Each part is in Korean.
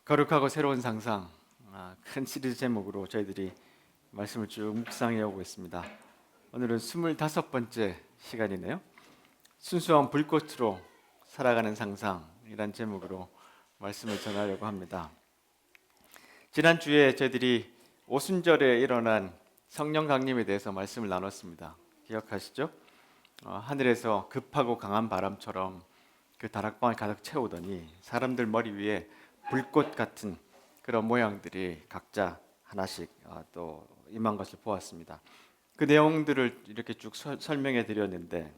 거룩하고 새로운 상상, 큰 시리즈 제목으로 저희들이 말씀을 쭉 묵상해 오고 있습니다. 오늘은 25번째 시간이네요. 순수한 불꽃으로 살아가는 상상이란 제목으로 말씀을 전하려고 합니다. 지난주에 저희들이 오순절에 일어난 성령 강림에 대해서 말씀을 나눴습니다. 기억하시죠? 하늘에서 급하고 강한 바람처럼 그 다락방을 가득 채우더니 사람들 머리 위에 불꽃 같은 그런 모양들이 각자 하나씩 또 임한 것을 보았습니다. 그 내용들을 이렇게 쭉 설명해 드렸는데,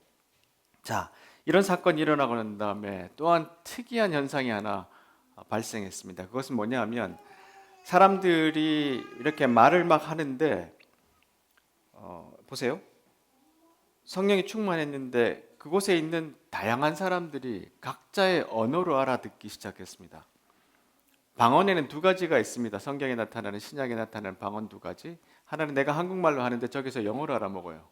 자, 이런 사건이 일어나고 난 다음에 또한 특이한 현상이 하나 발생했습니다. 그것은 뭐냐 하면 사람들이 이렇게 말을 막 하는데 보세요. 성령이 충만했는데 그곳에 있는 다양한 사람들이 각자의 언어로 알아듣기 시작했습니다. 방언에는 두 가지가 있습니다. 성경에 나타나는, 신약에 나타나는 방언 두 가지. 하나는 내가 한국말로 하는데 저기서 영어로 알아먹어요.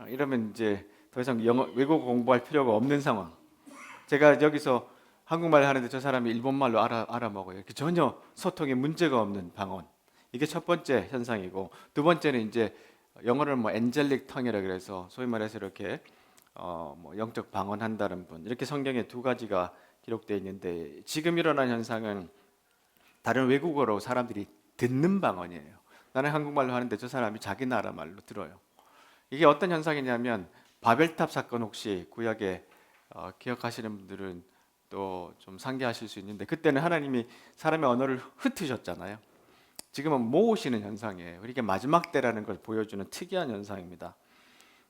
이러면 이제 더 이상 외국어 공부할 필요가 없는 상황. 제가 여기서 한국말을 하는데 저 사람이 일본말로 알아먹어요. 전혀 소통에 문제가 없는 방언. 이게 첫 번째 현상이고, 두 번째는 이제 영어를 엔젤릭 텅이라 그래서 소위 말해서 이렇게 영적 방언한다는 분. 이렇게 성경에 두 가지가 기록되어 있는데, 지금 일어난 현상은 다른 외국어로 사람들이 듣는 방언이에요. 나는 한국말로 하는데 저 사람이 자기 나라 말로 들어요. 이게 어떤 현상이냐면 바벨탑 사건, 혹시 구약에 기억하시는 분들은 또 좀 상기하실 수 있는데, 그때는 하나님이 사람의 언어를 흩으셨잖아요. 지금은 모으시는 현상이에요. 이게 마지막 때라는 걸 보여주는 특이한 현상입니다.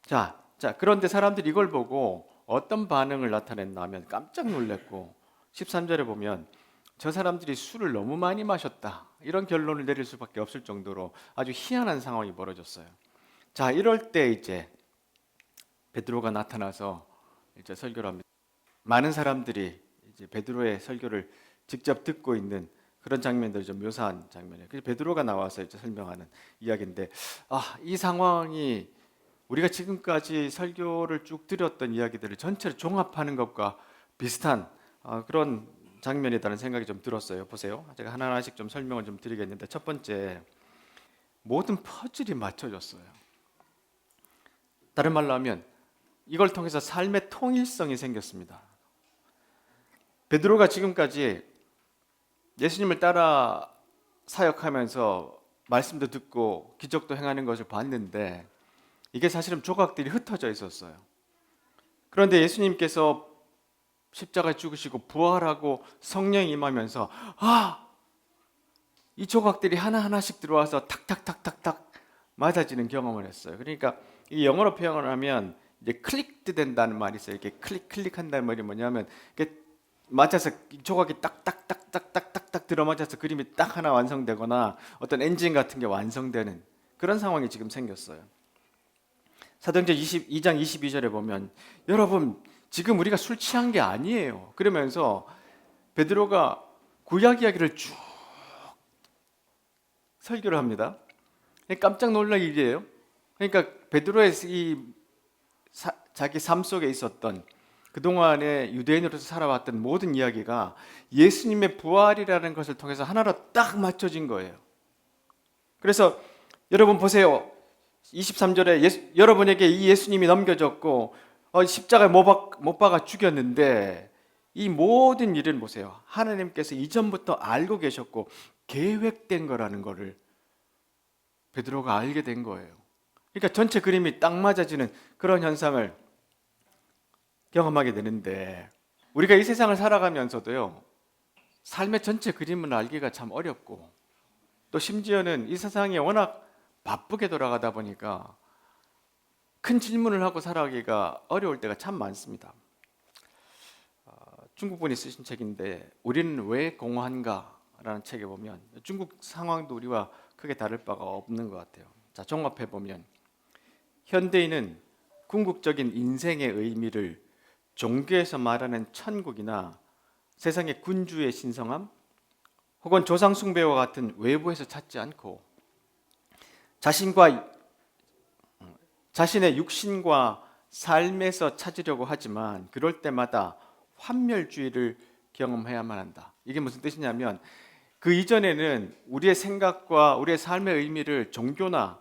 자, 그런데 사람들이 이걸 보고 어떤 반응을 나타냈나 하면 깜짝 놀랐고, 13절에 보면 저 사람들이 술을 너무 많이 마셨다, 이런 결론을 내릴 수밖에 없을 정도로 아주 희한한 상황이 벌어졌어요. 자, 이럴 때 이제 베드로가 나타나서 이제 설교를 합니다. 많은 사람들이 이제 베드로의 설교를 직접 듣고 있는 그런 장면들을 좀 묘사한 장면이에요. 그래서 베드로가 나와서 이제 설명하는 이야기인데, 이 상황이 우리가 지금까지 설교를 쭉 드렸던 이야기들을 전체를 종합하는 것과 비슷한 그런 장면이라는 생각이 좀 들었어요. 보세요. 제가 하나하나씩 좀 설명을 좀 드리겠는데, 첫 번째, 모든 퍼즐이 맞춰졌어요. 다른 말로 하면 이걸 통해서 삶의 통일성이 생겼습니다. 베드로가 지금까지 예수님을 따라 사역하면서 말씀도 듣고 기적도 행하는 것을 봤는데, 이게 사실은 조각들이 흩어져 있었어요. 그런데 예수님께서 십자가에 죽으시고 부활하고 성령이 임하면서 이 조각들이 하나하나씩 들어와서 탁탁탁탁탁 맞아지는 경험을 했어요. 그러니까 이 영어로 표현을 하면 이제 클릭드 된다는 말이 있어요. 이렇게 클릭한다는 말이 뭐냐면 이렇게 맞아서 조각이 딱딱딱딱딱딱 들어맞아서 그림이 딱 하나 완성되거나 어떤 엔진 같은 게 완성되는 그런 상황이 지금 생겼어요. 사도행전 22장 22절에 보면, 여러분 지금 우리가 술 취한 게 아니에요, 그러면서 베드로가 구약 이야기를 쭉 설교를 합니다. 깜짝 놀랄 일이에요. 그러니까 베드로의 자기 삶 속에 있었던 그동안에 유대인으로서 살아왔던 모든 이야기가 예수님의 부활이라는 것을 통해서 하나로 딱 맞춰진 거예요. 그래서 여러분 보세요. 23절에 여러분에게 이 예수님이 넘겨졌고 십자가에 못 박아 죽였는데, 이 모든 일은 보세요, 하나님께서 이전부터 알고 계셨고 계획된 거라는 거를 베드로가 알게 된 거예요. 그러니까 전체 그림이 딱 맞아지는 그런 현상을 경험하게 되는데, 우리가 이 세상을 살아가면서도요, 삶의 전체 그림을 알기가 참 어렵고, 또 심지어는 이 세상이 워낙 바쁘게 돌아가다 보니까 큰 질문을 하고 살아가기가 어려울 때가 참 많습니다. 중국 분이 쓰신 책인데 우리는 왜 공허한가? 라는 책에 보면 중국 상황도 우리와 크게 다를 바가 없는 것 같아요. 자, 종합해 보면 현대인은 궁극적인 인생의 의미를 종교에서 말하는 천국이나 세상의 군주의 신성함 혹은 조상 숭배와 같은 외부에서 찾지 않고 자신의 육신과 삶에서 찾으려고 하지만, 그럴 때마다 환멸주의를 경험해야만 한다. 이게 무슨 뜻이냐면 그 이전에는 우리의 생각과 우리의 삶의 의미를 종교나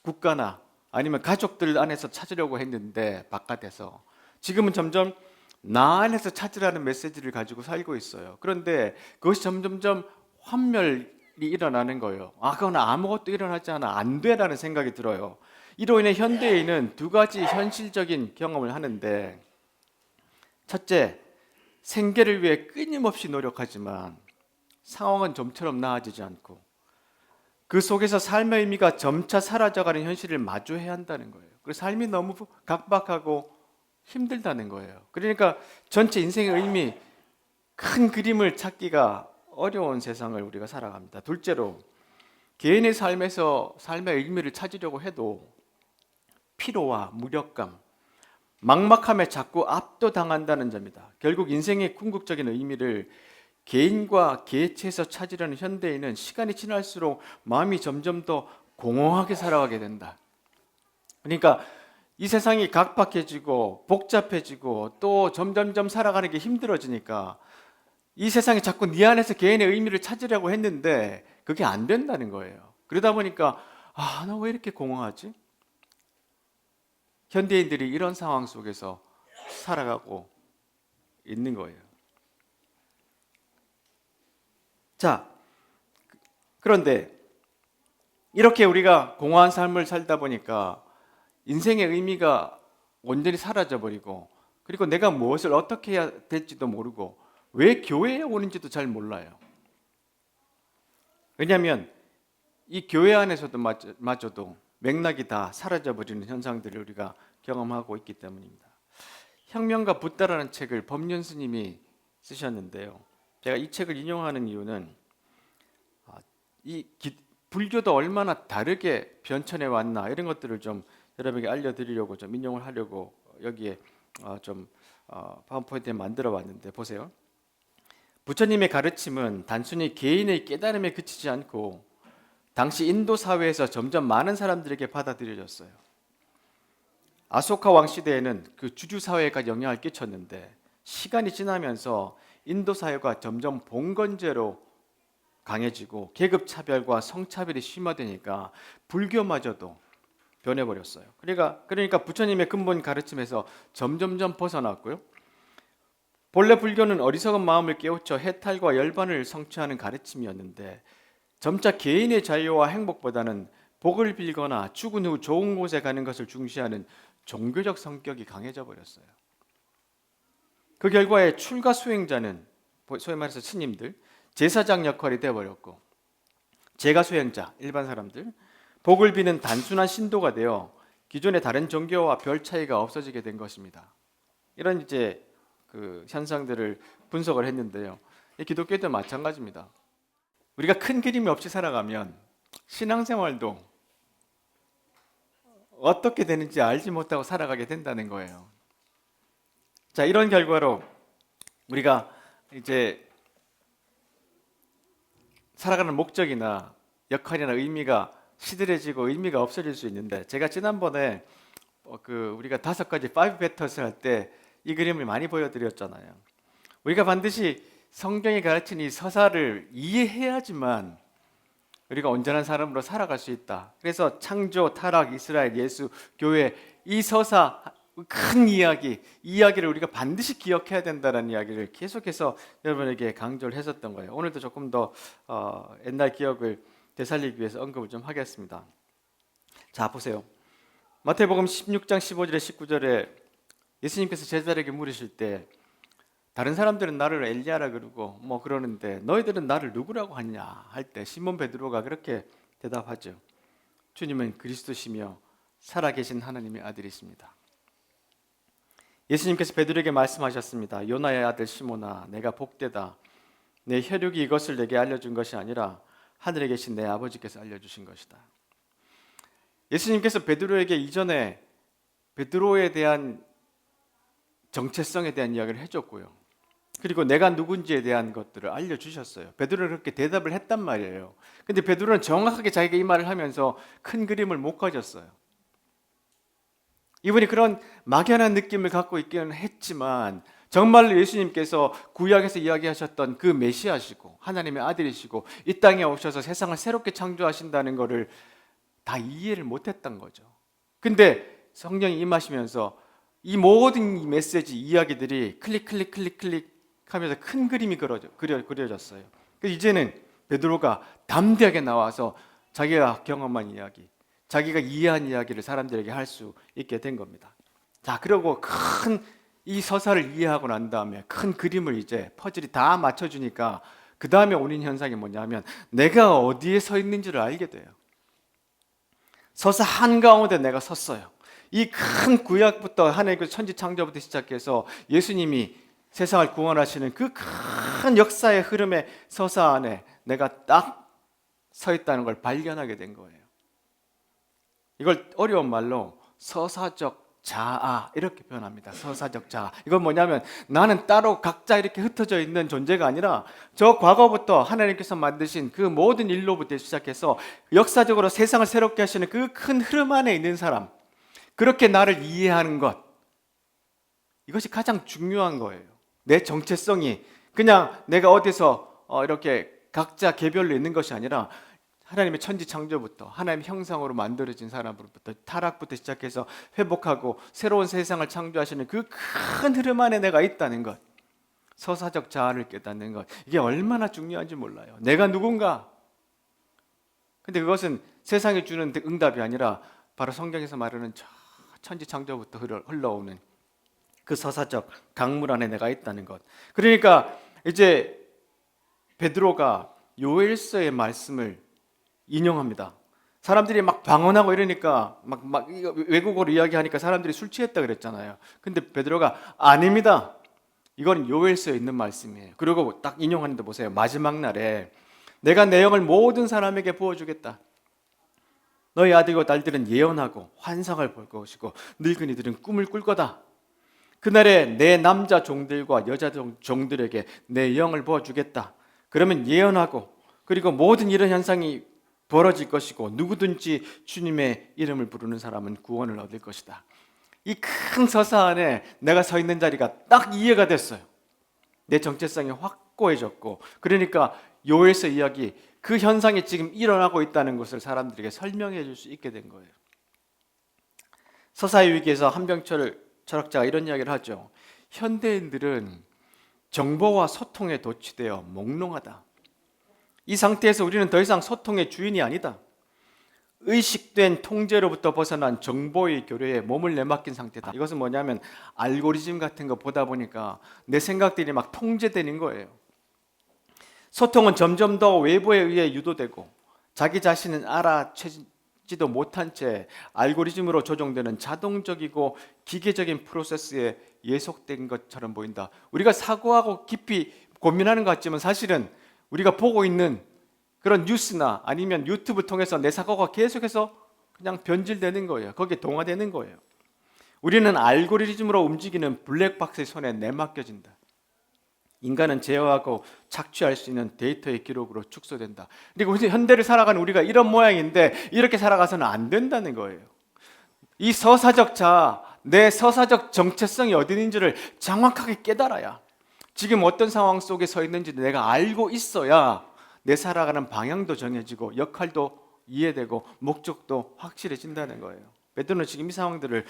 국가나 아니면 가족들 안에서 찾으려고 했는데 바깥에서 지금은 점점 나 안에서 찾으라는 메시지를 가지고 살고 있어요. 그런데 그것이 점점점 환멸이 일어나는 거예요. 그건 아무것도 일어나지 않아 안 돼라는 생각이 들어요. 이로 인해 현대인은 두 가지 현실적인 경험을 하는데, 첫째, 생계를 위해 끊임없이 노력하지만 상황은 좀처럼 나아지지 않고 그 속에서 삶의 의미가 점차 사라져가는 현실을 마주해야 한다는 거예요. 그래서 삶이 너무 각박하고 힘들다는 거예요. 그러니까 전체 인생의 의미, 큰 그림을 찾기가 어려운 세상을 우리가 살아갑니다. 둘째로, 개인의 삶에서 삶의 의미를 찾으려고 해도 피로와 무력감, 막막함에 자꾸 압도당한다는 점이다. 결국 인생의 궁극적인 의미를 개인과 개체에서 찾으려는 현대인은 시간이 지날수록 마음이 점점 더 공허하게 살아가게 된다. 그러니까 이 세상이 각박해지고 복잡해지고 또 점점점 살아가는 게 힘들어지니까 이 세상에 자꾸 네 안에서 개인의 의미를 찾으려고 했는데 그게 안 된다는 거예요. 그러다 보니까 나 왜 이렇게 공허하지? 현대인들이 이런 상황 속에서 살아가고 있는 거예요. 자, 그런데 이렇게 우리가 공허한 삶을 살다 보니까 인생의 의미가 완전히 사라져버리고, 그리고 내가 무엇을 어떻게 해야 될지도 모르고 왜 교회에 오는지도 잘 몰라요. 왜냐하면 이 교회 안에서도 마저도 맥락이 다 사라져버리는 현상들을 우리가 경험하고 있기 때문입니다. 혁명과 붓다라는 책을 법륜 스님이 쓰셨는데요. 제가 이 책을 인용하는 이유는 불교도 얼마나 다르게 변천해 왔나 이런 것들을 좀 여러분에게 알려드리려고 좀 인용을 하려고 여기에 파워포인트에 만들어 왔는데, 보세요. 부처님의 가르침은 단순히 개인의 깨달음에 그치지 않고 당시 인도 사회에서 점점 많은 사람들에게 받아들여졌어요. 아소카 왕 시대에는 그 주주 사회까지 영향을 끼쳤는데 시간이 지나면서 인도 사회가 점점 봉건제로 강해지고 계급 차별과 성차별이 심화되니까 불교마저도 변해버렸어요. 그러니까 부처님의 근본 가르침에서 점점점 벗어났고요. 본래 불교는 어리석은 마음을 깨우쳐 해탈과 열반을 성취하는 가르침이었는데 점차 개인의 자유와 행복보다는 복을 빌거나 죽은 후 좋은 곳에 가는 것을 중시하는 종교적 성격이 강해져 버렸어요. 그 결과에 출가 수행자는 소위 말해서 스님들, 제사장 역할이 되어버렸고 제가 수행자, 일반 사람들, 복을 비는 단순한 신도가 되어 기존의 다른 종교와 별 차이가 없어지게 된 것입니다. 이런 그 현상들을 분석을 했는데요. 기독교도 마찬가지입니다. 우리가 큰 그림이 없이 살아가면 신앙생활도 어떻게 되는지 알지 못하고 살아가게 된다는 거예요. 자, 이런 결과로 우리가 살아가는 목적이나 역할이나 의미가 시들해지고 의미가 없어질 수 있는데, 제가 지난번에 우리가 5가지 5 베터스 할 때 이 그림을 많이 보여드렸잖아요. 우리가 반드시 성경이 가르친 이 서사를 이해해야지만 우리가 온전한 사람으로 살아갈 수 있다. 그래서 창조, 타락, 이스라엘, 예수, 교회, 이 서사 큰 이야기를 우리가 반드시 기억해야 된다는 이야기를 계속해서 여러분에게 강조를 했었던 거예요. 오늘도 조금 더 옛날 기억을 되살리기 위해서 언급을 좀 하겠습니다. 자, 보세요. 마태복음 16장 15절에 19절에 예수님께서 제자들에게 물으실 때 다른 사람들은 나를 엘리야라 그러고 그러는데 너희들은 나를 누구라고 하냐 할 때 시몬 베드로가 그렇게 대답하죠. 주님은 그리스도시며 살아계신 하나님의 아들이십니다. 예수님께서 베드로에게 말씀하셨습니다. 요나의 아들 시몬아, 내가 복되다. 내 혈육이 이것을 내게 알려준 것이 아니라 하늘에 계신 내 아버지께서 알려주신 것이다. 예수님께서 베드로에게 이전에 베드로에 대한 정체성에 대한 이야기를 해줬고요. 그리고 내가 누군지에 대한 것들을 알려주셨어요. 베드로는 그렇게 대답을 했단 말이에요. 근데 베드로는 정확하게 자기가 이 말을 하면서 큰 그림을 못 가졌어요. 이분이 그런 막연한 느낌을 갖고 있기는 했지만 정말로 예수님께서 구약에서 이야기하셨던 그 메시아시고 하나님의 아들이시고 이 땅에 오셔서 세상을 새롭게 창조하신다는 것을 다 이해를 못했던 거죠. 근데 성령이 임하시면서 이 모든 이 메시지 이야기들이 클릭 하면서 큰 그림이 그려졌어요. 그래서 이제는 베드로가 담대하게 나와서 자기가 경험한 이야기, 자기가 이해한 이야기를 사람들에게 할 수 있게 된 겁니다. 자, 그리고 큰 이 서사를 이해하고 난 다음에 큰 그림을 이제 퍼즐이 다 맞춰주니까 그 다음에 오는 현상이 뭐냐면 내가 어디에 서 있는지를 알게 돼요. 서사 한가운데 내가 섰어요. 이 큰 구약부터 하나님의 천지 창조부터 시작해서 예수님이 세상을 구원하시는 그 큰 역사의 흐름의 서사 안에 내가 딱 서 있다는 걸 발견하게 된 거예요. 이걸 어려운 말로 서사적 자아 이렇게 표현합니다. 서사적 자아. 이건 뭐냐면 나는 따로 각자 이렇게 흩어져 있는 존재가 아니라 저 과거부터 하나님께서 만드신 그 모든 일로부터 시작해서 역사적으로 세상을 새롭게 하시는 그 큰 흐름 안에 있는 사람, 그렇게 나를 이해하는 것, 이것이 가장 중요한 거예요. 내 정체성이 그냥 내가 어디서 이렇게 각자 개별로 있는 것이 아니라 하나님의 천지 창조부터 하나님의 형상으로 만들어진 사람으로부터 타락부터 시작해서 회복하고 새로운 세상을 창조하시는 그 큰 흐름 안에 내가 있다는 것, 서사적 자아를 깨닫는 것, 이게 얼마나 중요한지 몰라요. 내가 누군가. 근데 그것은 세상이 주는 응답이 아니라 바로 성경에서 말하는 천지 창조부터 흘러오는 그 서사적 강물 안에 내가 있다는 것. 그러니까 이제 베드로가 요엘서의 말씀을 인용합니다. 사람들이 막 방언하고 이러니까 막 외국어로 이야기하니까 사람들이 술 취했다 그랬잖아요. 근데 베드로가 아닙니다. 이건 요엘서에 있는 말씀이에요. 그리고 딱 인용하는데 보세요. 마지막 날에 내가 내 영을 모든 사람에게 부어주겠다. 너희 아들과 딸들은 예언하고 환상을 볼 것이고 늙은이들은 꿈을 꿀 거다. 그날에 내 남자 종들과 여자 종들에게 내 영을 부어주겠다. 그러면 예언하고 그리고 모든 이런 현상이 벌어질 것이고 누구든지 주님의 이름을 부르는 사람은 구원을 얻을 것이다. 이 큰 서사 안에 내가 서 있는 자리가 딱 이해가 됐어요. 내 정체성이 확고해졌고, 그러니까 요엘서 이야기, 그 현상이 지금 일어나고 있다는 것을 사람들에게 설명해 줄 수 있게 된 거예요. 서사의 위기에서 한병철 철학자가 이런 이야기를 하죠. 현대인들은 정보와 소통에 도취되어 몽롱하다. 이 상태에서 우리는 더 이상 소통의 주인이 아니다. 의식된 통제로부터 벗어난 정보의 교류에 몸을 내맡긴 상태다. 이것은 뭐냐면 알고리즘 같은 거 보다 보니까 내 생각들이 막 통제되는 거예요. 소통은 점점 더 외부에 의해 유도되고 자기 자신은 알아채지도 못한 채 알고리즘으로 조종되는 자동적이고 기계적인 프로세스에 예속된 것처럼 보인다. 우리가 사고하고 깊이 고민하는 것 같지만 사실은 우리가 보고 있는 그런 뉴스나 아니면 유튜브 통해서 내 사고가 계속해서 그냥 변질되는 거예요. 거기에 동화되는 거예요. 우리는 알고리즘으로 움직이는 블랙박스의 손에 내맡겨진다. 인간은 제어하고 착취할 수 있는 데이터의 기록으로 축소된다. 그리고 현대를 살아가는 우리가 이런 모양인데 이렇게 살아가서는 안 된다는 거예요. 이 서사적 자아, 내 서사적 정체성이 어디 있는지를 정확하게 깨달아야, 지금 어떤 상황 속에 서 있는지 내가 알고 있어야 내 살아가는 방향도 정해지고 역할도 이해되고 목적도 확실해진다는 거예요. 베드로는 지금 이 상황들을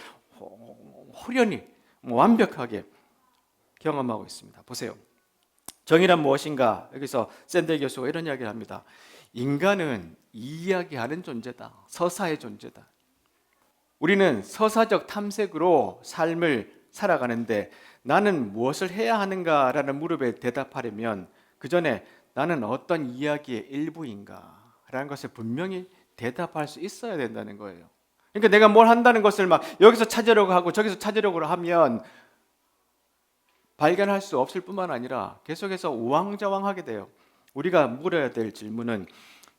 호련히 완벽하게 경험하고 있습니다. 보세요. 정의란 무엇인가? 여기서 샌델 교수가 이런 이야기를 합니다. 인간은 이야기하는 존재다. 서사의 존재다. 우리는 서사적 탐색으로 삶을 살아가는데 나는 무엇을 해야 하는가라는 물음에 대답하려면 그 전에 나는 어떤 이야기의 일부인가 라는 것을 분명히 대답할 수 있어야 된다는 거예요. 그러니까 내가 뭘 한다는 것을 막 여기서 찾으려고 하고 저기서 찾으려고 하면 발견할 수 없을 뿐만 아니라 계속해서 우왕좌왕하게 돼요. 우리가 물어야 될 질문은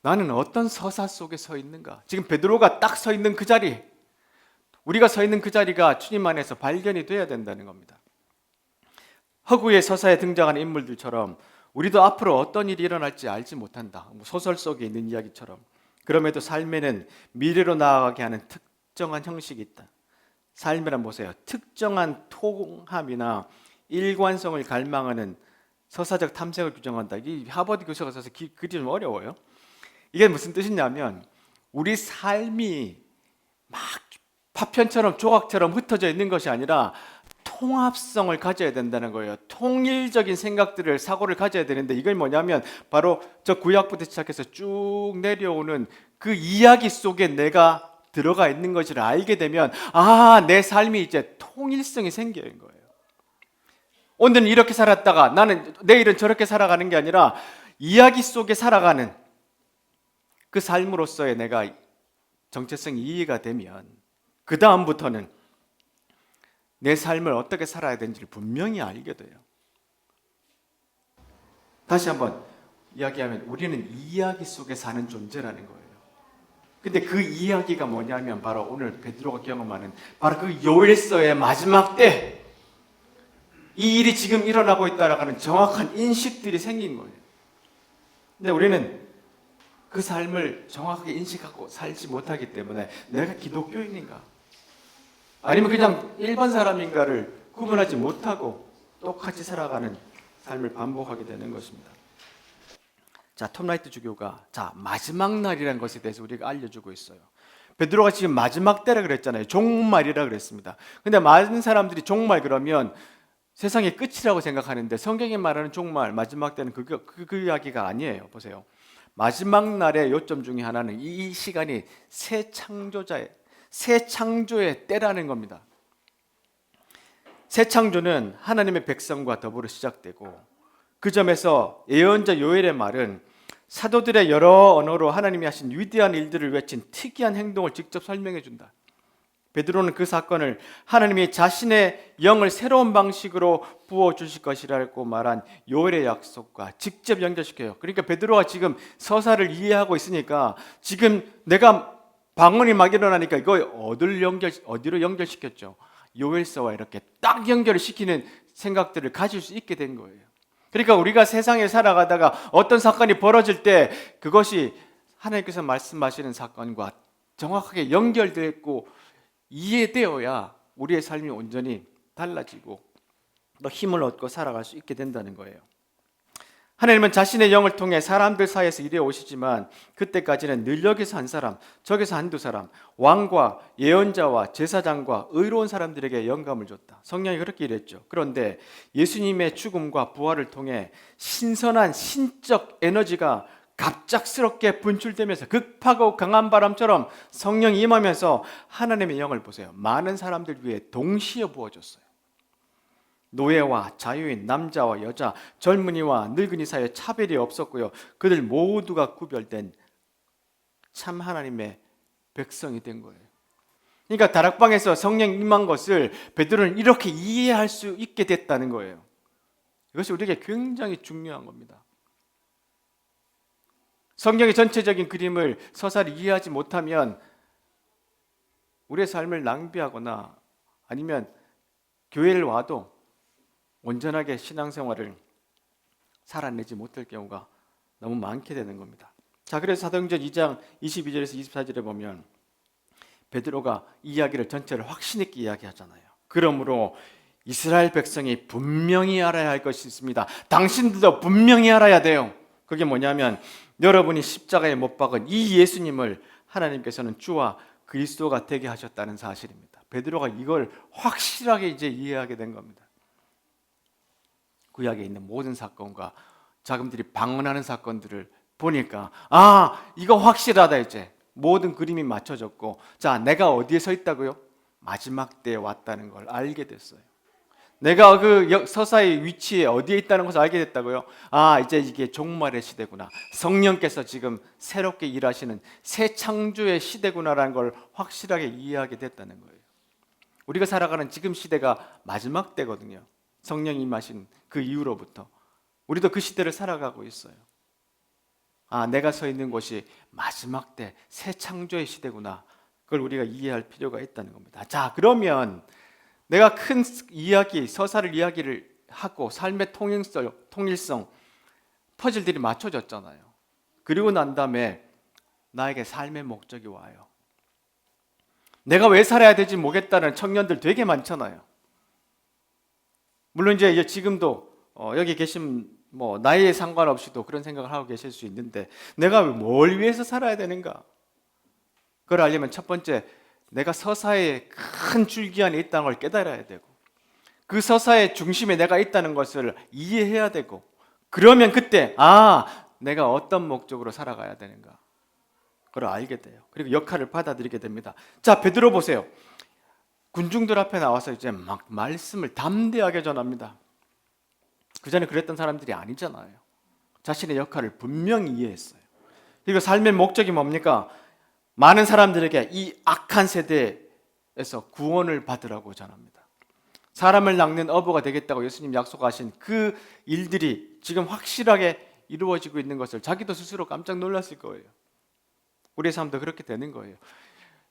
나는 어떤 서사 속에 서 있는가? 지금 베드로가 딱 서 있는 그 자리, 우리가 서 있는 그 자리가 주님 안에서 발견이 돼야 된다는 겁니다. 허구의 서사에 등장하는 인물들처럼 우리도 앞으로 어떤 일이 일어날지 알지 못한다. 소설 속에 있는 이야기처럼. 그럼에도 삶에는 미래로 나아가게 하는 특정한 형식이 있다. 삶이란 보세요. 특정한 통함이나 일관성을 갈망하는 서사적 탐색을 규정한다. 이 하버드 교수가 써서 글이 좀 어려워요. 이게 무슨 뜻이냐면 우리 삶이 막 파편처럼 조각처럼 흩어져 있는 것이 아니라 통합성을 가져야 된다는 거예요. 통일적인 생각들을 사고를 가져야 되는데 이건 뭐냐면 바로 저 구약부터 시작해서 쭉 내려오는 그 이야기 속에 내가 들어가 있는 것을 알게 되면 내 삶이 이제 통일성이 생기는 거예요. 오늘은 이렇게 살았다가 나는 내일은 저렇게 살아가는 게 아니라 이야기 속에 살아가는 그 삶으로서의 내가 정체성이 이해가 되면 그 다음부터는 내 삶을 어떻게 살아야 되는지를 분명히 알게 돼요. 다시 한번 이야기하면 우리는 이야기 속에 사는 존재라는 거예요. 근데 그 이야기가 뭐냐면 바로 오늘 베드로가 경험하는 바로 그 요일서의 마지막 때 이 일이 지금 일어나고 있다라는 정확한 인식들이 생긴 거예요. 근데 우리는 그 삶을 정확하게 인식하고 살지 못하기 때문에 내가 기독교인인가 아니면 그냥 일반 사람인가를 구분하지 못하고 똑같이 살아가는 삶을 반복하게 되는 것입니다. 자, 톰 라이트 주교가 마지막 날이라는 것에 대해서 우리가 알려주고 있어요. 베드로가 지금 마지막 때라 그랬잖아요. 종말이라 그랬습니다. 근데 많은 사람들이 종말 그러면 세상의 끝이라고 생각하는데 성경이 말하는 종말, 마지막 때는 그 이야기가 아니에요. 보세요. 마지막 날의 요점 중에 하나는 이 시간이 새 창조의 때라는 겁니다. 새 창조는 하나님의 백성과 더불어 시작되고 그 점에서 예언자 요엘의 말은 사도들의 여러 언어로 하나님이 하신 위대한 일들을 외친 특이한 행동을 직접 설명해 준다. 베드로는 그 사건을 하나님이 자신의 영을 새로운 방식으로 부어주실 것이라고 말한 요엘의 약속과 직접 연결시켜요. 그러니까 베드로가 지금 서사를 이해하고 있으니까 지금 내가 방언이 막 일어나니까 이거 어디로 연결시켰죠? 요엘서와 이렇게 딱 연결을 시키는 생각들을 가질 수 있게 된 거예요. 그러니까 우리가 세상에 살아가다가 어떤 사건이 벌어질 때 그것이 하나님께서 말씀하시는 사건과 정확하게 연결되고 이해되어야 우리의 삶이 온전히 달라지고 또 힘을 얻고 살아갈 수 있게 된다는 거예요. 하나님은 자신의 영을 통해 사람들 사이에서 일해 오시지만 그때까지는 늘 여기서 한 사람, 저기서 한두 사람, 왕과 예언자와 제사장과 의로운 사람들에게 영감을 줬다. 성령이 그렇게 일했죠. 그런데 예수님의 죽음과 부활을 통해 신선한 신적 에너지가 갑작스럽게 분출되면서 급하고 강한 바람처럼 성령이 임하면서 하나님의 영을 보세요. 많은 사람들 위해 동시에 부어줬어요. 노예와 자유인, 남자와 여자, 젊은이와 늙은이 사이에 차별이 없었고요. 그들 모두가 구별된 참 하나님의 백성이 된 거예요. 그러니까 다락방에서 성령 임한 것을 베드로는 이렇게 이해할 수 있게 됐다는 거예요. 이것이 우리에게 굉장히 중요한 겁니다. 성경의 전체적인 그림을 서사를 이해하지 못하면 우리의 삶을 낭비하거나 아니면 교회를 와도 온전하게 신앙생활을 살아내지 못할 경우가 너무 많게 되는 겁니다. 자, 그래서 사도행전 2장 22절에서 24절에 보면 베드로가 이 이야기를 전체를 확신 있게 이야기하잖아요. 그러므로 이스라엘 백성이 분명히 알아야 할 것이 있습니다. 당신들도 분명히 알아야 돼요. 그게 뭐냐면 여러분이 십자가에 못 박은 이 예수님을 하나님께서는 주와 그리스도가 되게 하셨다는 사실입니다. 베드로가 이걸 확실하게 이제 이해하게 된 겁니다. 구약에 있는 모든 사건과 자금들이 방언하는 사건들을 보니까 이거 확실하다. 이제 모든 그림이 맞춰졌고, 자, 내가 어디에 서 있다고요? 마지막 때에 왔다는 걸 알게 됐어요. 내가 그 서사의 위치에 어디에 있다는 것을 알게 됐다고요? 이제 이게 종말의 시대구나. 성령께서 지금 새롭게 일하시는 새 창조의 시대구나라는 걸 확실하게 이해하게 됐다는 거예요. 우리가 살아가는 지금 시대가 마지막 때거든요. 성령이 임하신 그 이후로부터 우리도 그 시대를 살아가고 있어요. 내가 서 있는 곳이 마지막 때 새 창조의 시대구나. 그걸 우리가 이해할 필요가 있다는 겁니다. 자, 그러면 내가 큰 이야기, 서사를 이야기를 하고 삶의 통일성, 퍼즐들이 맞춰졌잖아요. 그리고 난 다음에 나에게 삶의 목적이 와요. 내가 왜 살아야 될지 모르겠다는 청년들 되게 많잖아요. 물론 이제 지금도 여기 계신 뭐 나이에 상관없이도 그런 생각을 하고 계실 수 있는데, 내가 뭘 위해서 살아야 되는가? 그걸 알려면 첫 번째, 내가 서사의 큰 줄기 안에 있다는 걸 깨달아야 되고, 그 서사의 중심에 내가 있다는 것을 이해해야 되고, 그러면 그때 내가 어떤 목적으로 살아가야 되는가 그걸 알게 돼요. 그리고 역할을 받아들이게 됩니다. 자, 베드로 보세요. 군중들 앞에 나와서 이제 막 말씀을 담대하게 전합니다. 그 전에 그랬던 사람들이 아니잖아요. 자신의 역할을 분명히 이해했어요. 그리고 삶의 목적이 뭡니까? 많은 사람들에게 이 악한 세대에서 구원을 받으라고 전합니다. 사람을 낚는 어부가 되겠다고 예수님 약속하신 그 일들이 지금 확실하게 이루어지고 있는 것을 자기도 스스로 깜짝 놀랐을 거예요. 우리의 삶도 그렇게 되는 거예요.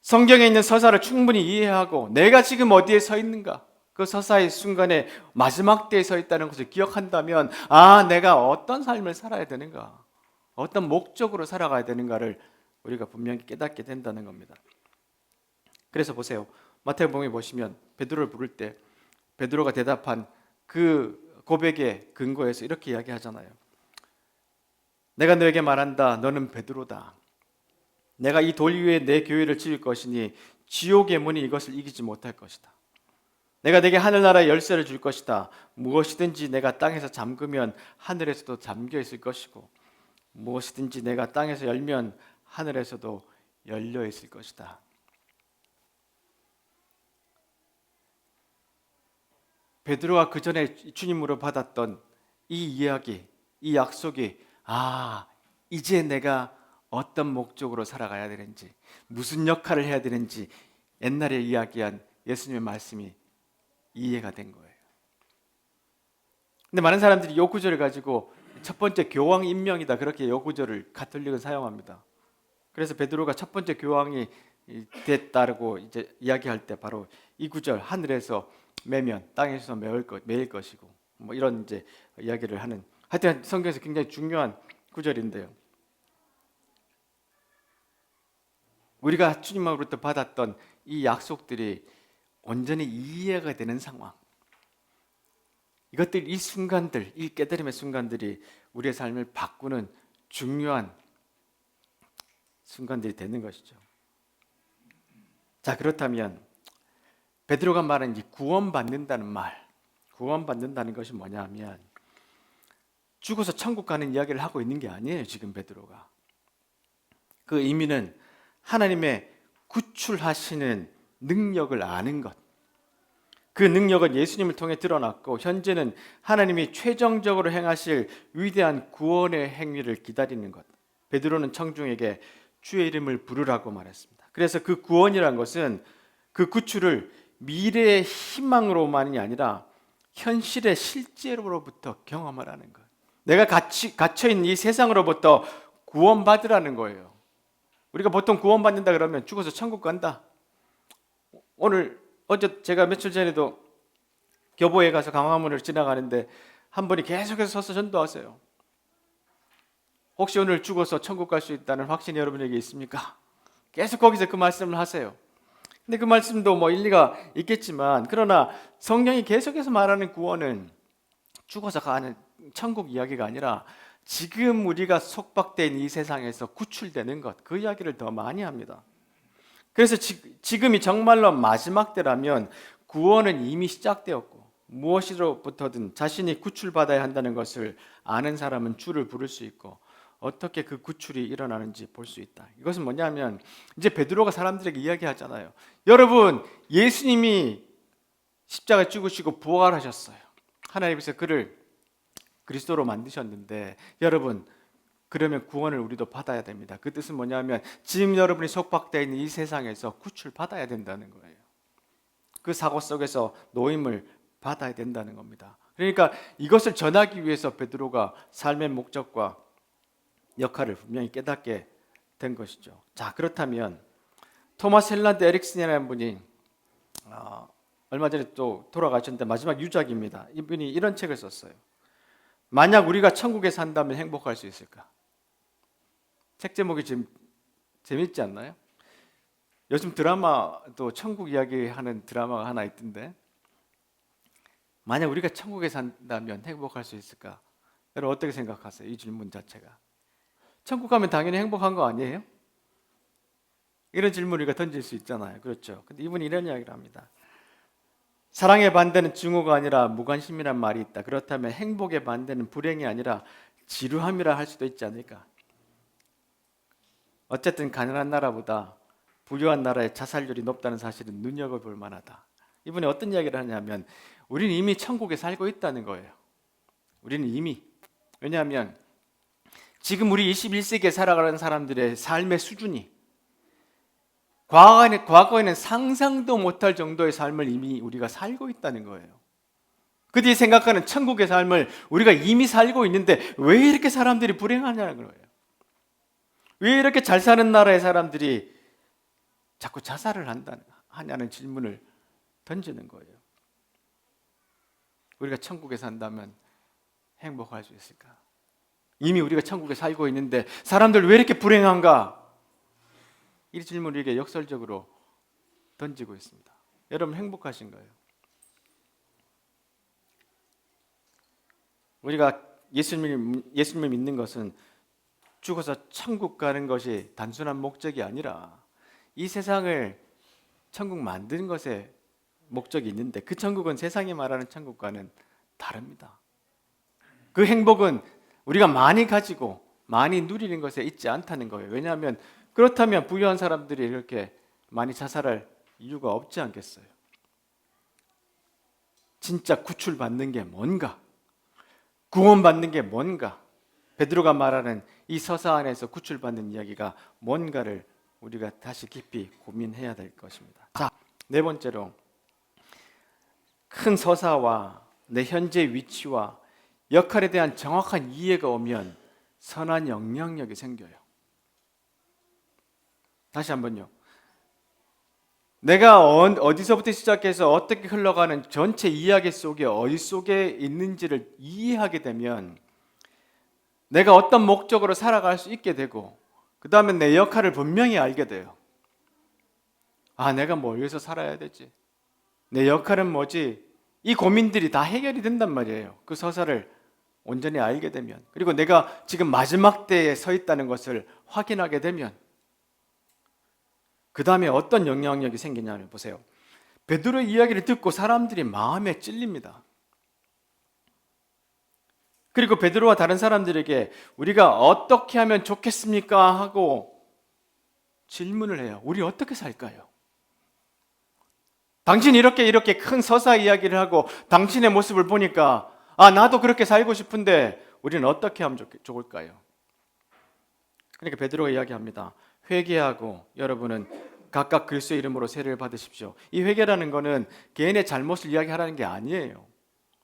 성경에 있는 서사를 충분히 이해하고 내가 지금 어디에 서 있는가, 그 서사의 순간에 마지막 때에 서 있다는 것을 기억한다면 내가 어떤 삶을 살아야 되는가, 어떤 목적으로 살아가야 되는가를 우리가 분명히 깨닫게 된다는 겁니다. 그래서 보세요. 마태복음에 보시면 베드로를 부를 때 베드로가 대답한 그 고백의 근거에서 이렇게 이야기하잖아요. 내가 너에게 말한다. 너는 베드로다. 내가 이 돌 위에 내 교회를 지을 것이니 지옥의 문이 이것을 이기지 못할 것이다. 내가 내게 하늘나라의 열쇠를 줄 것이다. 무엇이든지 내가 땅에서 잠그면 하늘에서도 잠겨 있을 것이고, 무엇이든지 내가 땅에서 열면 하늘에서도 열려 있을 것이다. 베드로가 그 전에 주님으로 받았던 이 이야기, 이 약속이 이제 내가 어떤 목적으로 살아가야 되는지, 무슨 역할을 해야 되는지 옛날에 이야기한 예수님의 말씀이 이해가 된 거예요. 근데 많은 사람들이 이 구절을 가지고 첫 번째 교황 임명이다, 그렇게 이 구절을 가톨릭은 사용합니다. 그래서 베드로가 첫 번째 교황이 됐다고 이제 이야기할 때 바로 이 구절, 하늘에서 매면 땅에서 매일 것이고, 뭐 이런 이제 이야기를 하는, 하여튼 성경에서 굉장히 중요한 구절인데요. 우리가 주님으로부터 받았던 이 약속들이 온전히 이해가 되는 상황, 이것들, 이 순간들, 이 깨달음의 순간들이 우리의 삶을 바꾸는 중요한 순간들이 되는 것이죠. 자, 그렇다면 베드로가 말한 이 구원받는다는 말, 구원받는다는 것이 뭐냐 하면 죽어서 천국 가는 이야기를 하고 있는 게 아니에요. 지금 베드로가 그 의미는 하나님의 구출하시는 능력을 아는 것, 그 능력은 예수님을 통해 드러났고 현재는 하나님이 최종적으로 행하실 위대한 구원의 행위를 기다리는 것. 베드로는 청중에게 주의 이름을 부르라고 말했습니다. 그래서 그 구원이란 것은 그 구출을 미래의 희망으로만이 아니라 현실의 실제로부터 경험하라는 것. 내가 갇혀있는 이 세상으로부터 구원받으라는 거예요. 우리가 보통 구원받는다 그러면 죽어서 천국 간다. 어제 제가 며칠 전에도 교보에 가서 강화문을 지나가는데 한 분이 계속해서 서서 전도하세요. 혹시 오늘 죽어서 천국 갈 수 있다는 확신이 여러분에게 있습니까? 계속 거기서 그 말씀을 하세요. 근데 그 말씀도 뭐 일리가 있겠지만, 그러나 성경이 계속해서 말하는 구원은 죽어서 가는 천국 이야기가 아니라 지금 우리가 속박된 이 세상에서 구출되는 것, 그 이야기를 더 많이 합니다. 그래서 지금이 정말로 마지막 때라면 구원은 이미 시작되었고 무엇으로부터든 자신이 구출받아야 한다는 것을 아는 사람은 주를 부를 수 있고 어떻게 그 구출이 일어나는지 볼 수 있다. 이것은 뭐냐면 이제 베드로가 사람들에게 이야기하잖아요. 여러분, 예수님이 십자가에 죽으시고 부활하셨어요. 하나님께서 그를 그리스도로 만드셨는데 여러분, 그러면 구원을 우리도 받아야 됩니다. 그 뜻은 뭐냐면 지금 여러분이 속박되어 있는 이 세상에서 구출받아야 된다는 거예요. 그 사고 속에서 노임을 받아야 된다는 겁니다. 그러니까 이것을 전하기 위해서 베드로가 삶의 목적과 역할을 분명히 깨닫게 된 것이죠. 자, 그렇다면 토마스 헬란드 에릭슨이라는 분이 얼마 전에 또 돌아가셨는데 마지막 유작입니다. 이분이 이런 책을 썼어요. 만약 우리가 천국에 산다면 행복할 수 있을까? 책 제목이 지금 재밌지 않나요? 요즘 드라마도 천국 이야기하는 드라마가 하나 있던데, 만약 우리가 천국에 산다면 행복할 수 있을까? 여러분 어떻게 생각하세요? 이 질문 자체가. 천국 가면 당연히 행복한 거 아니에요? 이런 질문을 우리가 던질 수 있잖아요. 그렇죠? 근데 이분이 이런 이야기를 합니다. 사랑의 반대는 증오가 아니라 무관심이란 말이 있다. 그렇다면 행복의 반대는 불행이 아니라 지루함이라 할 수도 있지 않을까? 어쨌든 가난한 나라보다 부유한 나라의 자살률이 높다는 사실은 눈여겨볼 만하다. 이분이 어떤 이야기를 하냐면 우리는 이미 천국에 살고 있다는 거예요. 우리는 이미. 왜냐하면 지금 우리 21세기에 살아가는 사람들의 삶의 수준이 과거에는 상상도 못할 정도의 삶을 이미 우리가 살고 있다는 거예요. 그들이 생각하는 천국의 삶을 우리가 이미 살고 있는데 왜 이렇게 사람들이 불행하냐는 거예요. 왜 이렇게 잘 사는 나라의 사람들이 자꾸 자살을 하냐는 질문을 던지는 거예요. 우리가 천국에 산다면 행복할 수 있을까? 이미 우리가 천국에 살고 있는데 사람들 왜 이렇게 불행한가? 이 질문을 우리에게 역설적으로 던지고 있습니다. 여러분 행복하신가요? 우리가 예수님을 믿는 것은 죽어서 천국 가는 것이 단순한 목적이 아니라 이 세상을 천국 만드는 것에 목적이 있는데 그 천국은 세상이 말하는 천국과는 다릅니다. 그 행복은 우리가 많이 가지고 많이 누리는 것에 있지 않다는 거예요. 왜냐하면 그렇다면 부유한 사람들이 이렇게 많이 자살할 이유가 없지 않겠어요? 진짜 구출받는 게 뭔가? 구원받는 게 뭔가? 베드로가 말하는 이 서사 안에서 구출받는 이야기가 뭔가를 우리가 다시 깊이 고민해야 될 것입니다. 자, 네 번째로 큰 서사와 내 현재 위치와 역할에 대한 정확한 이해가 오면 선한 영향력이 생겨요. 다시 한번요. 내가 어디서부터 시작해서 어떻게 흘러가는 전체 이야기 속에 어디 속에 있는지를 이해하게 되면 내가 어떤 목적으로 살아갈 수 있게 되고 그 다음에 내 역할을 분명히 알게 돼요. 아, 내가 뭘 위해서 살아야 되지? 내 역할은 뭐지? 이 고민들이 다 해결이 된단 말이에요. 그 서사를 온전히 알게 되면, 그리고 내가 지금 마지막 때에 서 있다는 것을 확인하게 되면 그 다음에 어떤 영향력이 생기냐면 보세요. 베드로의 이야기를 듣고 사람들이 마음에 찔립니다. 그리고 베드로와 다른 사람들에게 우리가 어떻게 하면 좋겠습니까? 하고 질문을 해요. 우리 어떻게 살까요? 당신이 이렇게 큰 서사 이야기를 하고 당신의 모습을 보니까 아, 나도 그렇게 살고 싶은데 우리는 어떻게 하면 좋을까요? 그러니까 베드로가 이야기합니다. 회개하고 여러분은 각각 그리스도의 이름으로 세례를 받으십시오. 이 회개라는 거는 개인의 잘못을 이야기하라는 게 아니에요.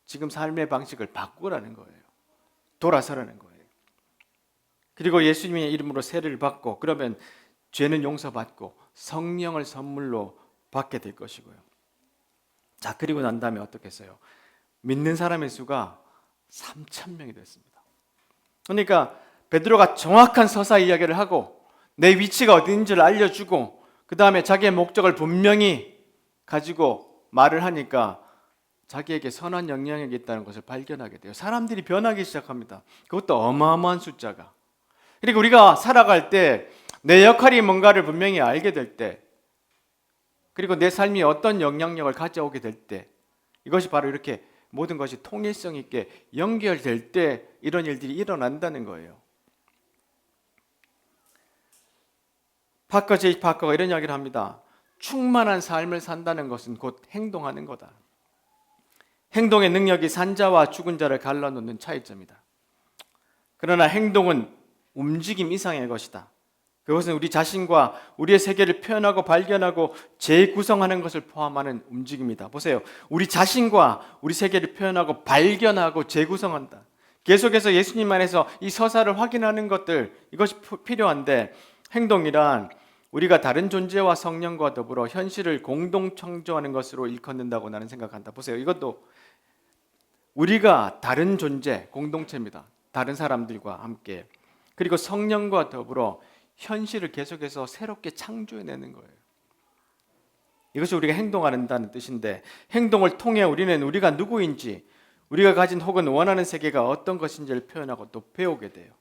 지금 삶의 방식을 바꾸라는 거예요. 돌아서라는 거예요. 그리고 예수님의 이름으로 세례를 받고 그러면 죄는 용서받고 성령을 선물로 받게 될 것이고요. 자, 그리고 난 다음에 어떻겠어요? 믿는 사람의 수가 3,000명이 됐습니다. 그러니까 베드로가 정확한 서사 이야기를 하고 내 위치가 어딘지를 알려주고 그 다음에 자기의 목적을 분명히 가지고 말을 하니까 자기에게 선한 영향력이 있다는 것을 발견하게 돼요. 사람들이 변하기 시작합니다. 그것도 어마어마한 숫자가. 그리고 우리가 살아갈 때 내 역할이 뭔가를 분명히 알게 될 때, 그리고 내 삶이 어떤 영향력을 가져오게 될 때, 이것이 바로 이렇게 모든 것이 통일성 있게 연결될 때 이런 일들이 일어난다는 거예요. J. 파커가 이런 이야기를 합니다. 충만한 삶을 산다는 것은 곧 행동하는 거다. 행동의 능력이 산자와 죽은 자를 갈라놓는 차이점이다. 그러나 행동은 움직임 이상의 것이다. 그것은 우리 자신과 우리의 세계를 표현하고 발견하고 재구성하는 것을 포함하는 움직임이다. 보세요. 우리 자신과 우리 세계를 표현하고 발견하고 재구성한다. 계속해서 예수님 안에서 이 서사를 확인하는 것들, 이것이 필요한데 행동이란 우리가 다른 존재와 성령과 더불어 현실을 공동 창조하는 것으로 일컫는다고 나는 생각한다. 보세요. 이것도 우리가 다른 존재, 공동체입니다. 다른 사람들과 함께. 그리고 성령과 더불어 현실을 계속해서 새롭게 창조해내는 거예요. 이것이 우리가 행동한다는 뜻인데, 행동을 통해 우리는 우리가 누구인지, 우리가 가진 혹은 원하는 세계가 어떤 것인지를 표현하고 또 배우게 돼요.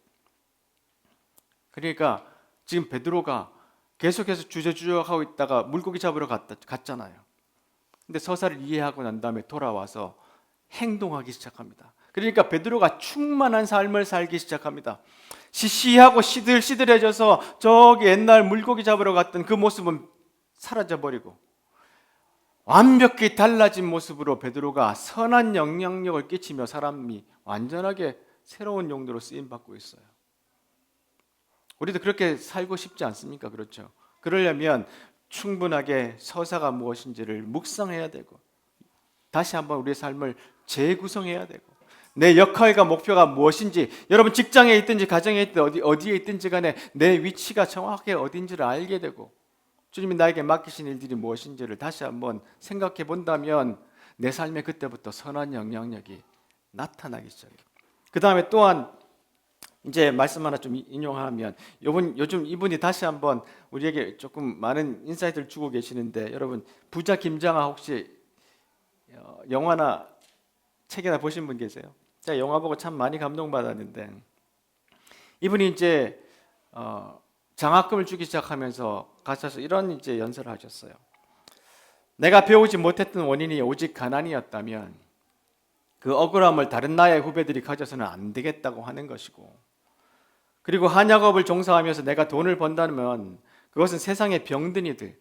그러니까 지금 베드로가 계속해서 주저주저하고 있다가 물고기 잡으러 갔잖아요. 근데 서사를 이해하고 난 다음에 돌아와서 행동하기 시작합니다. 그러니까 베드로가 충만한 삶을 살기 시작합니다. 시시하고 시들시들해져서 저기 옛날 물고기 잡으러 갔던 그 모습은 사라져버리고 완벽히 달라진 모습으로 베드로가 선한 영향력을 끼치며 사람이 완전하게 새로운 용도로 쓰임받고 있어요. 우리도 그렇게 살고 싶지 않습니까? 그렇죠? 그러려면 충분하게 서사가 무엇인지를 묵상해야 되고, 다시 한번 우리의 삶을 재구성해야 되고, 내 역할과 목표가 무엇인지, 여러분 직장에 있든지 가정에 있든지 어디에 있든지 간에 내 위치가 정확하게 어딘지를 알게 되고, 주님이 나에게 맡기신 일들이 무엇인지를 다시 한번 생각해 본다면 내 삶에 그때부터 선한 영향력이 나타나기 시작해요. 그 다음에 또한 이제 말씀 하나 좀 인용하면, 요즘 이분이 다시 한번 우리에게 조금 많은 인사이트를 주고 계시는데, 여러분 부자 김장하 혹시 영화나 책이나 보신 분 계세요? 제가 영화 보고 참 많이 감동받았는데, 이분이 이제 장학금을 주기 시작하면서 가셔서 이런 이제 연설을 하셨어요. 내가 배우지 못했던 원인이 오직 가난이었다면 그 억울함을 다른 나의 후배들이 가져서는 안 되겠다고 하는 것이고, 그리고 한약업을 종사하면서 내가 돈을 번다면 그것은 세상의 병든이들,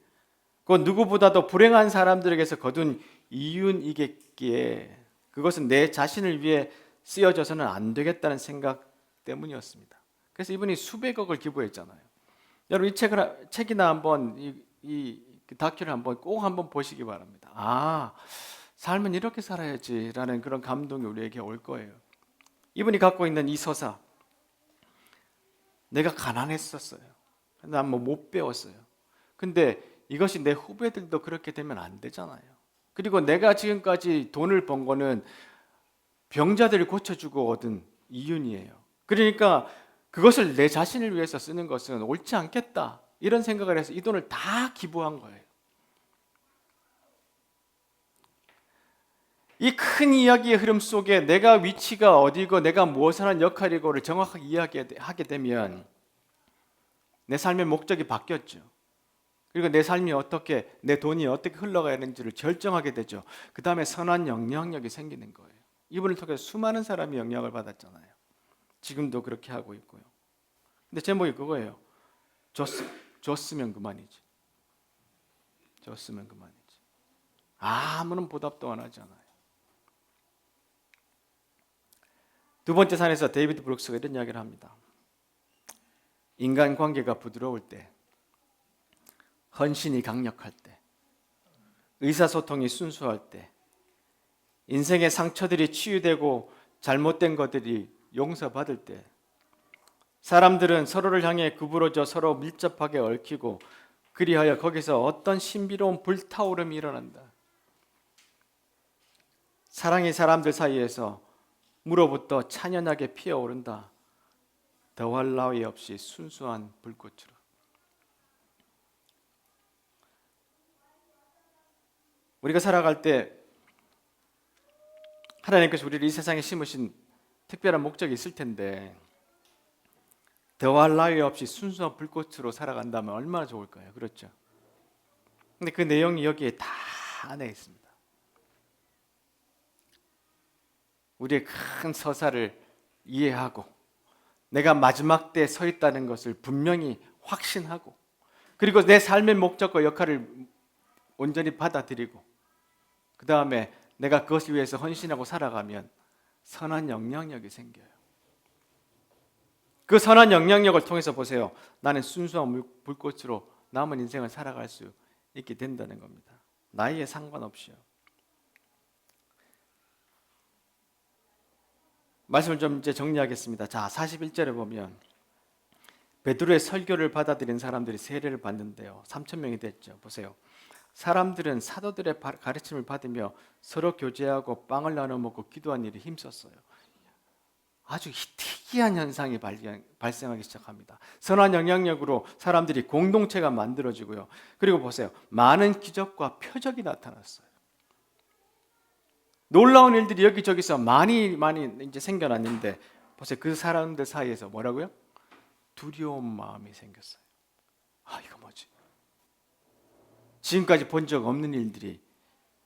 그 누구보다도 불행한 사람들에게서 거둔 이윤이겠기에 그것은 내 자신을 위해 쓰여져서는 안 되겠다는 생각 때문이었습니다. 그래서 이분이 수백억을 기부했잖아요. 여러분 이 책이나 한번 이 다큐를 꼭 한번 보시기 바랍니다. 아, 삶은 이렇게 살아야지라는 그런 감동이 우리에게 올 거예요. 이분이 갖고 있는 이 서사, 내가 가난했었어요. 난 못 배웠어요. 근데 이것이 내 후배들도 그렇게 되면 안 되잖아요. 그리고 내가 지금까지 돈을 번 거는 병자들을 고쳐주고 얻은 이윤이에요. 그러니까 그것을 내 자신을 위해서 쓰는 것은 옳지 않겠다, 이런 생각을 해서 이 돈을 다 기부한 거예요. 이 큰 이야기의 흐름 속에 내가 위치가 어디고 내가 무엇을 하는 역할이고를 정확하게 이야기하게 되면 내 삶의 목적이 바뀌었죠. 그리고 내 삶이 어떻게, 내 돈이 어떻게 흘러가야 하는지를 결정하게 되죠. 그 다음에 선한 영향력이 생기는 거예요. 이분을 통해 수많은 사람이 영향을 받았잖아요. 지금도 그렇게 하고 있고요. 근데 제목이 그거예요. 줬으면 그만이지. 줬으면 그만이지. 아무런 보답도 안 하지 않아요. 두 번째 산에서 데이비드 브룩스가 이런 이야기를 합니다. 인간관계가 부드러울 때, 헌신이 강력할 때, 의사소통이 순수할 때, 인생의 상처들이 치유되고 잘못된 것들이 용서받을 때, 사람들은 서로를 향해 구부러져 서로 밀접하게 얽히고 그리하여 거기서 어떤 신비로운 불타오름이 일어난다. 사랑이 사람들 사이에서 물어부터 찬연하게 피어오른다. 더할 나위 없이 순수한 불꽃으로. 우리가 살아갈 때 하나님께서 우리를 이 세상에 심으신 특별한 목적이 있을 텐데, 더할 나위 없이 순수한 불꽃으로 살아간다면 얼마나 좋을까요? 그렇죠? 근데 그 내용이 여기에 다 안에 있습니다. 우리의 큰 서사를 이해하고 내가 마지막 때에 서 있다는 것을 분명히 확신하고, 그리고 내 삶의 목적과 역할을 온전히 받아들이고, 그 다음에 내가 그것을 위해서 헌신하고 살아가면 선한 영향력이 생겨요. 그 선한 영향력을 통해서 보세요. 나는 순수한 불꽃으로 남은 인생을 살아갈 수 있게 된다는 겁니다. 나이에 상관없이요. 말씀을 좀 이제 정리하겠습니다. 자, 41절에 보면 베드로의 설교를 받아들인 사람들이 세례를 받는데요. 3,000명이 됐죠. 보세요. 사람들은 사도들의 가르침을 받으며 서로 교제하고 빵을 나눠 먹고 기도한 일에 힘썼어요. 아주 특이한 현상이 발생하기 시작합니다. 선한 영향력으로 사람들이 공동체가 만들어지고요. 그리고 보세요. 많은 기적과 표적이 나타났어요. 놀라운 일들이 여기저기서 많이 이제 생겨났는데 보세요. 그 사람들 사이에서 뭐라고요? 두려운 마음이 생겼어요. 아, 이거 뭐지? 지금까지 본 적 없는 일들이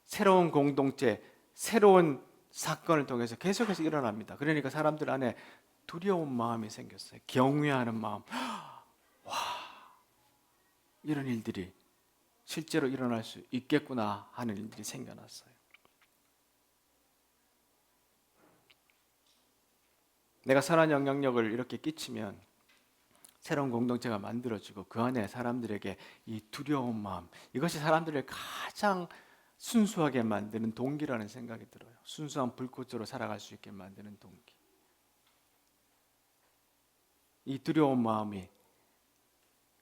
새로운 공동체, 새로운 사건을 통해서 계속해서 일어납니다. 그러니까 사람들 안에 두려운 마음이 생겼어요. 경외하는 마음. 와, 이런 일들이 실제로 일어날 수 있겠구나 하는 일들이 생겨났어요. 내가 선한 영향력을 이렇게 끼치면 새로운 공동체가 만들어지고 그 안에 사람들에게 이 두려운 마음, 이것이 사람들을 가장 순수하게 만드는 동기라는 생각이 들어요. 순수한 불꽃으로 살아갈 수 있게 만드는 동기. 이 두려운 마음이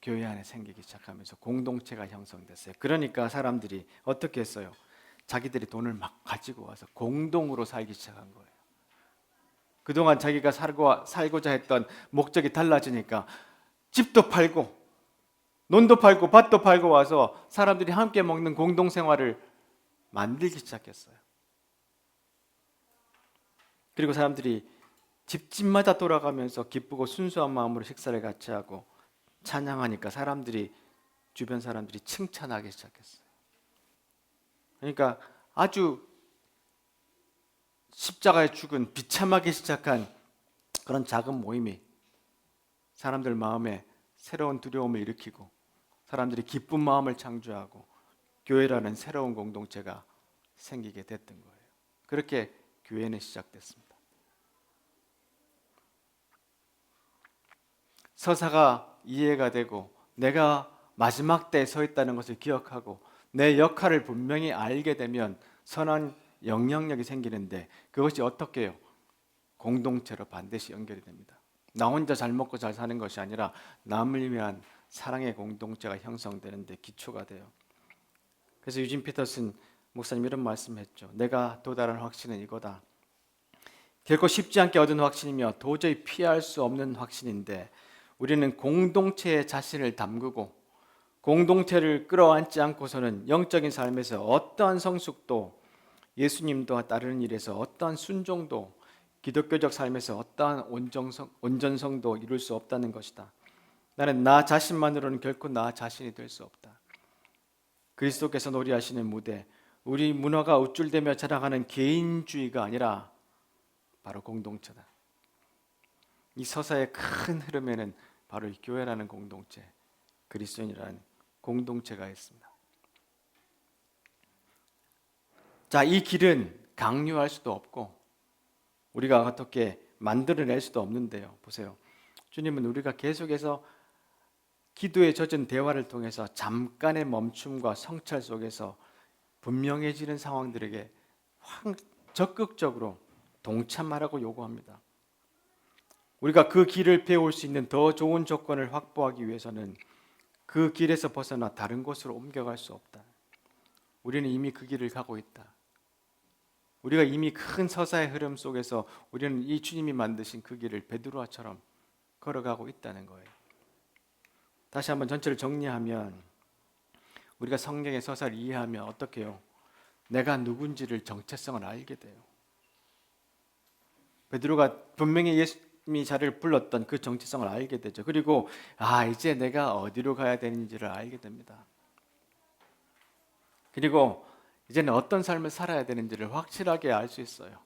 교회 안에 생기기 시작하면서 공동체가 형성됐어요. 그러니까 사람들이 어떻게 했어요? 자기들이 돈을 막 가지고 와서 공동으로 살기 시작한 거예요. 그동안 자기가 살고자 했던 목적이 달라지니까 집도 팔고 논도 팔고 밭도 팔고 와서 사람들이 함께 먹는 공동생활을 만들기 시작했어요. 그리고 사람들이 집집마다 돌아가면서 기쁘고 순수한 마음으로 식사를 같이 하고 찬양하니까 주변 사람들이 칭찬하기 시작했어요. 그러니까 아주 십자가에 죽은 비참하기 시작한 그런 작은 모임이 사람들 마음에 새로운 두려움을 일으키고 사람들이 기쁜 마음을 창조하고 교회라는 새로운 공동체가 생기게 됐던 거예요. 그렇게 교회는 시작됐습니다. 서사가 이해가 되고 내가 마지막 때에 서 있다는 것을 기억하고 내 역할을 분명히 알게 되면 선한 영향력이 생기는데 그것이 어떻게 해요? 공동체로 반드시 연결이 됩니다. 나 혼자 잘 먹고 잘 사는 것이 아니라 남을 위한 사랑의 공동체가 형성되는데 기초가 돼요. 그래서 유진 피터슨 목사님 이런 말씀했죠. 내가 도달한 확신은 이거다. 결코 쉽지 않게 얻은 확신이며 도저히 피할 수 없는 확신인데 우리는 공동체의 자신을 담그고 공동체를 끌어안지 않고서는 영적인 삶에서 어떠한 성숙도 예수님도 따르는 일에서 어떠한 순종도 기독교적 삶에서 어떠한 온전성도 이룰 수 없다는 것이다. 나는 나 자신만으로는 결코 나 자신이 될 수 없다. 그리스도께서 놀이하시는 무대, 우리 문화가 우쭐대며 자랑하는 개인주의가 아니라 바로 공동체다. 이 서사의 큰 흐름에는 바로 이 교회라는 공동체, 그리스도인이라는 공동체가 있습니다. 자, 이 길은 강요할 수도 없고 우리가 어떻게 만들어낼 수도 없는데요. 보세요. 주님은 우리가 계속해서 기도에 젖은 대화를 통해서 잠깐의 멈춤과 성찰 속에서 분명해지는 상황들에게 적극적으로 동참하라고 요구합니다. 우리가 그 길을 배울 수 있는 더 좋은 조건을 확보하기 위해서는 그 길에서 벗어나 다른 곳으로 옮겨갈 수 없다. 우리는 이미 그 길을 가고 있다. 우리가 이미 큰 서사의 흐름 속에서 우리는 이 주님이 만드신 그 길을 베드로처럼 걸어가고 있다는 거예요. 다시 한번 전체를 정리하면 우리가 성경의 서사를 이해하면 어떻게 해요? 내가 누군지를 정체성을 알게 돼요. 베드로가 분명히 예수님이 자리를 불렀던 그 정체성을 알게 되죠. 그리고 이제 내가 어디로 가야 되는지를 알게 됩니다. 그리고 이제는 어떤 삶을 살아야 되는지를 확실하게 알 수 있어요.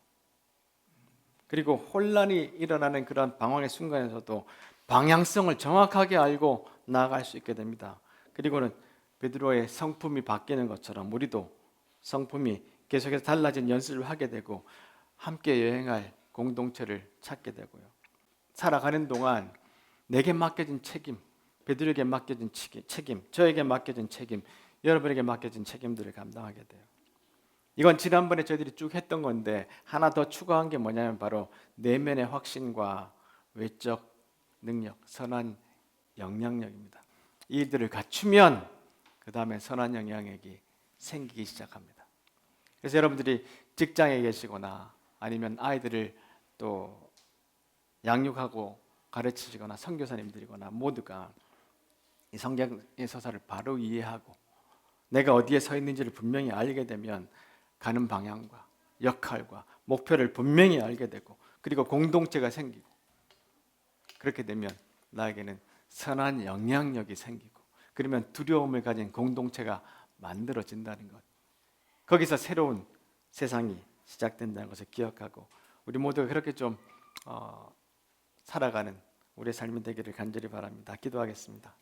그리고 혼란이 일어나는 그런 방황의 순간에서도 방향성을 정확하게 알고 나아갈 수 있게 됩니다. 그리고는 베드로의 성품이 바뀌는 것처럼 우리도 성품이 계속해서 달라진 연습을 하게 되고 함께 여행할 공동체를 찾게 되고요. 살아가는 동안 내게 맡겨진 책임, 베드로에게 맡겨진 책임, 저에게 맡겨진 책임, 여러분에게 맡겨진 책임들을 감당하게 돼요. 이건 지난번에 저희들이 쭉 했던 건데 하나 더 추가한 게 뭐냐면 바로 내면의 확신과 외적 능력, 선한 영향력입니다. 이들을 갖추면 그 다음에 선한 영향력이 생기기 시작합니다. 그래서 여러분들이 직장에 계시거나 아니면 아이들을 또 양육하고 가르치시거나 선교사님들이거나 모두가 이 성경의 서사를 바로 이해하고 내가 어디에 서 있는지를 분명히 알게 되면 가는 방향과 역할과 목표를 분명히 알게 되고 그리고 공동체가 생기고 그렇게 되면 나에게는 선한 영향력이 생기고 그러면 두려움을 가진 공동체가 만들어진다는 것. 거기서 새로운 세상이 시작된다는 것을 기억하고 우리 모두가 그렇게 좀 살아가는 우리의 삶이 되기를 간절히 바랍니다. 기도하겠습니다.